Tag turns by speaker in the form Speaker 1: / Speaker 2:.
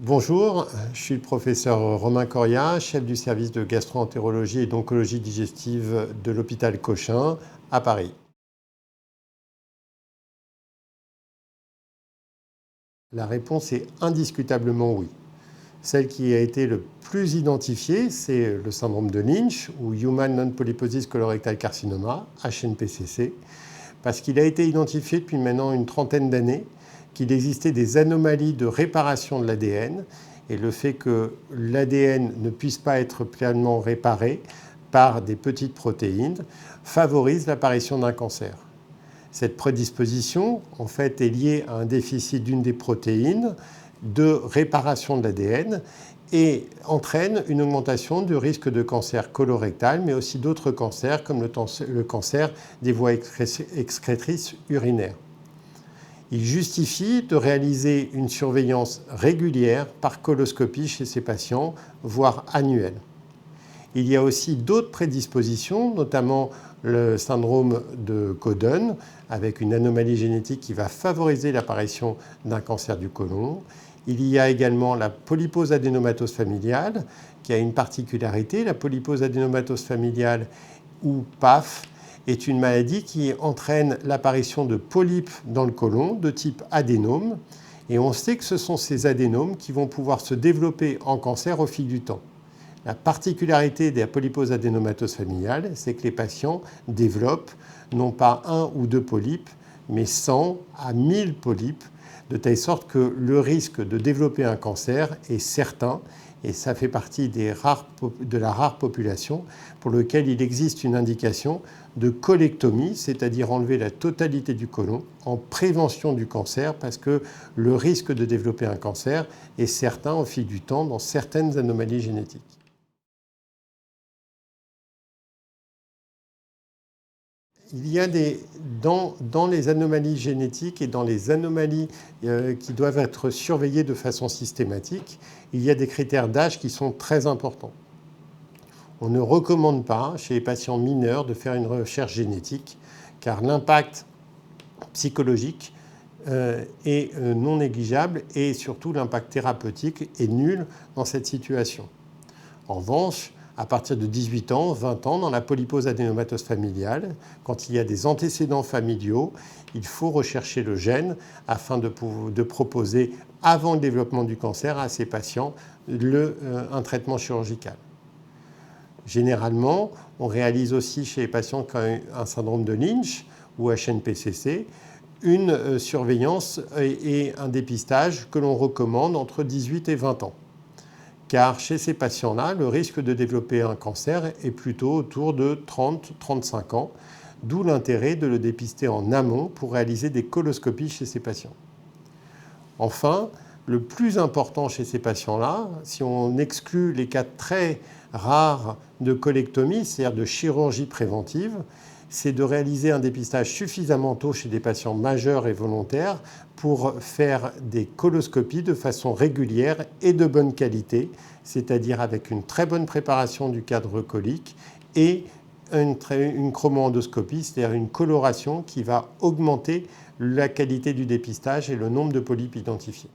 Speaker 1: Bonjour, je suis le professeur Romain Coria, chef du service de gastro-entérologie et d'oncologie digestive de l'hôpital Cochin à Paris. La réponse est indiscutablement oui. Celle qui a été le plus identifiée, c'est le syndrome de Lynch ou Human Non-Polyposis Colorectal Carcinoma, HNPCC, parce qu'il a été identifié depuis maintenant une trentaine d'années qu'il existait des anomalies de réparation de l'ADN et le fait que l'ADN ne puisse pas être pleinement réparé par des petites protéines favorise l'apparition d'un cancer. Cette prédisposition, en fait, est liée à un déficit d'une des protéines de réparation de l'ADN et entraîne une augmentation du risque de cancer colorectal, mais aussi d'autres cancers comme le cancer des voies excrétrices urinaires. Il justifie de réaliser une surveillance régulière par coloscopie chez ces patients, voire annuelle. Il y a aussi d'autres prédispositions, notamment le syndrome de Codon, avec une anomalie génétique qui va favoriser l'apparition d'un cancer du côlon. Il y a également la polypose adénomatose familiale, qui a une particularité. La polypose adénomatose familiale, ou PAF, est une maladie qui entraîne l'apparition de polypes dans le côlon de type adénome. Et on sait que ce sont ces adénomes qui vont pouvoir se développer en cancer au fil du temps. La particularité de la polypose adénomatose familiale, c'est que les patients développent non pas un ou deux polypes, mais 100 à 1000 polypes, de telle sorte que le risque de développer un cancer est certain, et ça fait partie de la rare population pour laquelle il existe une indication de colectomie, c'est-à-dire enlever la totalité du côlon en prévention du cancer, parce que le risque de développer un cancer est certain au fil du temps dans certaines anomalies génétiques. Il y a dans les anomalies génétiques et dans les anomalies qui doivent être surveillées de façon systématique, il y a des critères d'âge qui sont très importants. On ne recommande pas chez les patients mineurs de faire une recherche génétique car l'impact psychologique est non négligeable et surtout l'impact thérapeutique est nul dans cette situation. En revanche, à partir de 18 ans, 20 ans, dans la polypose adénomatose familiale, quand il y a des antécédents familiaux, il faut rechercher le gène afin de proposer, avant le développement du cancer, à ces patients un traitement chirurgical. Généralement, on réalise aussi chez les patients qui ont un syndrome de Lynch ou HNPCC une surveillance et un dépistage que l'on recommande entre 18 et 20 ans. Car chez ces patients-là, le risque de développer un cancer est plutôt autour de 30-35 ans, d'où l'intérêt de le dépister en amont pour réaliser des coloscopies chez ces patients. Enfin, le plus important chez ces patients-là, si on exclut les cas très rares de colectomie, c'est-à-dire de chirurgie préventive, c'est de réaliser un dépistage suffisamment tôt chez des patients majeurs et volontaires pour faire des coloscopies de façon régulière et de bonne qualité, c'est-à-dire avec une très bonne préparation du cadre colique et une chromoendoscopie, c'est-à-dire une coloration qui va augmenter la qualité du dépistage et le nombre de polypes identifiés.